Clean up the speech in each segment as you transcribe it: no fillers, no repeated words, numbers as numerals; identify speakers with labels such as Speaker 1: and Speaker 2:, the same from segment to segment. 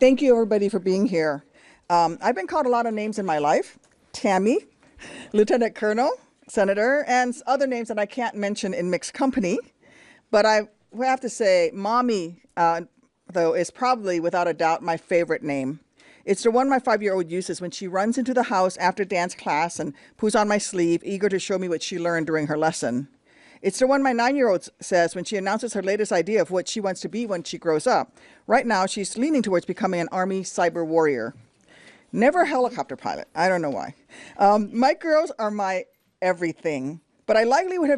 Speaker 1: Thank you, everybody, for being here. I've been called a lot of names in my life. Tammy, Lieutenant Colonel, Senator, and other names that I can't mention in mixed company. But I have to say, Mommy, though, is probably, without a doubt, my favorite name. It's the one my 5-year-old uses when she runs into the house after dance class and poos on my sleeve, eager to show me what she learned during her lesson. It's the one my 9-year-old says when she announces her latest idea of what she wants to be when she grows up. Right now, she's leaning towards becoming an Army cyber warrior. Never a helicopter pilot. I don't know why. My girls are my everything, but I likely would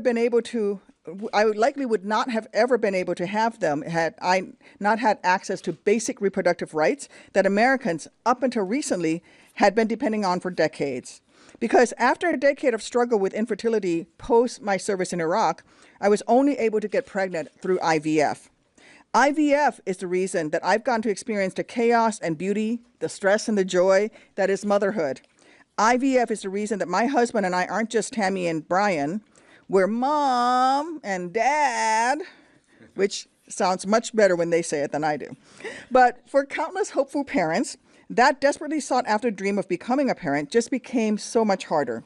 Speaker 1: not have ever been able to have them had I not had access to basic reproductive rights that Americans, up until recently, had been depending on for decades. Because after a decade of struggle with infertility post my service in Iraq, I was only able to get pregnant through IVF. IVF is the reason that I've gotten to experience the chaos and beauty, the stress and the joy that is motherhood. IVF is the reason that my husband and I aren't just Tammy and Brian, we're mom and dad, which sounds much better when they say it than I do. But for countless hopeful parents, that desperately sought after dream of becoming a parent just became so much harder.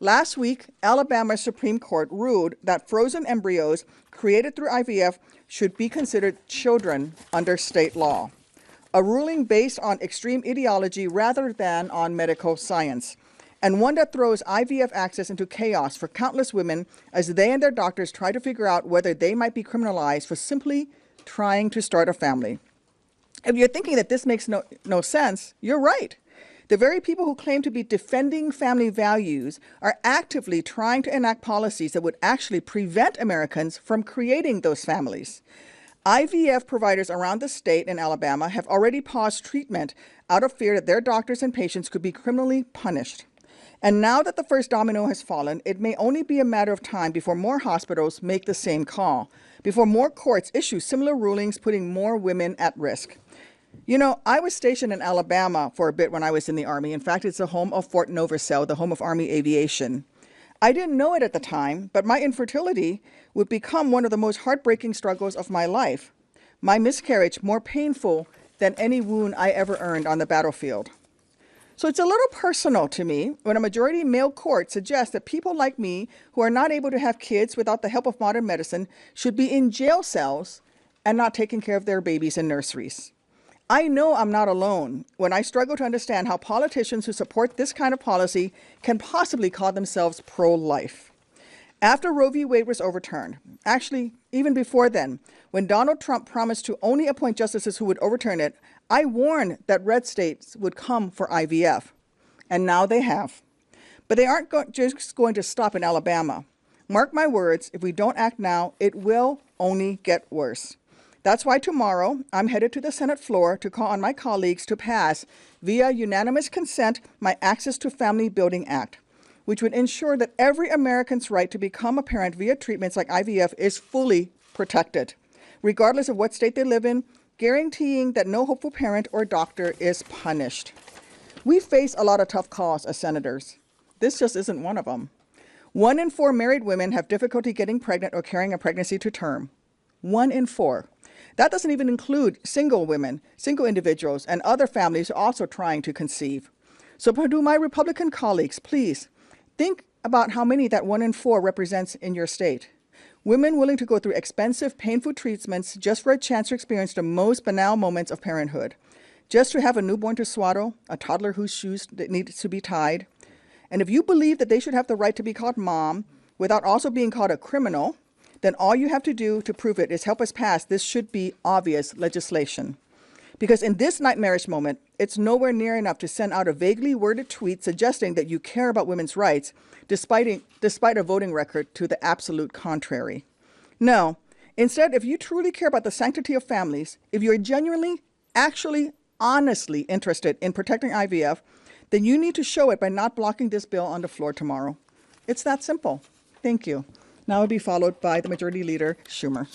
Speaker 1: Last week, Alabama Supreme Court ruled that frozen embryos created through IVF should be considered children under state law, a ruling based on extreme ideology rather than on medical science, and one that throws IVF access into chaos for countless women as they and their doctors try to figure out whether they might be criminalized for simply trying to start a family. If you're thinking that this makes no sense, you're right. The very people who claim to be defending family values are actively trying to enact policies that would actually prevent Americans from creating those families. IVF providers around the state in Alabama have already paused treatment out of fear that their doctors and patients could be criminally punished. And now that the first domino has fallen, it may only be a matter of time before more hospitals make the same call, before more courts issue similar rulings putting more women at risk. You know, I was stationed in Alabama for a bit when I was in the Army. In fact, it's the home of Fort Novosel, the home of Army aviation. I didn't know it at the time, but my infertility would become one of the most heartbreaking struggles of my life. My miscarriage more painful than any wound I ever earned on the battlefield. So it's a little personal to me when a majority male court suggests that people like me who are not able to have kids without the help of modern medicine should be in jail cells and not taking care of their babies in nurseries. I know I'm not alone when I struggle to understand how politicians who support this kind of policy can possibly call themselves pro-life. After Roe v. Wade was overturned, actually even before then, when Donald Trump promised to only appoint justices who would overturn it, I warned that red states would come for IVF, and now they have. But they aren't just going to stop in Alabama. Mark my words, if we don't act now, it will only get worse. That's why tomorrow I'm headed to the Senate floor to call on my colleagues to pass, via unanimous consent, my Access to Family Building Act, which would ensure that every American's right to become a parent via treatments like IVF is fully protected, regardless of what state they live in, guaranteeing that no hopeful parent or doctor is punished. We face a lot of tough calls as senators. This just isn't one of them. 1 in 4 married women have difficulty getting pregnant or carrying a pregnancy to term. 1 in 4. That doesn't even include single women, single individuals, and other families also trying to conceive. So to my Republican colleagues, please think about how many that 1 in 4 represents in your state. Women willing to go through expensive, painful treatments just for a chance to experience the most banal moments of parenthood. Just to have a newborn to swaddle, a toddler whose shoes need to be tied. And if you believe that they should have the right to be called mom without also being called a criminal, then all you have to do to prove it is help us pass this should be obvious legislation. Because in this nightmarish moment, it's nowhere near enough to send out a vaguely worded tweet suggesting that you care about women's rights, despite a voting record to the absolute contrary. No, instead, if you truly care about the sanctity of families, if you're genuinely, actually, honestly interested in protecting IVF, then you need to show it by not blocking this bill on the floor tomorrow. It's that simple. Thank you. Now it will be followed by the Majority Leader, Schumer.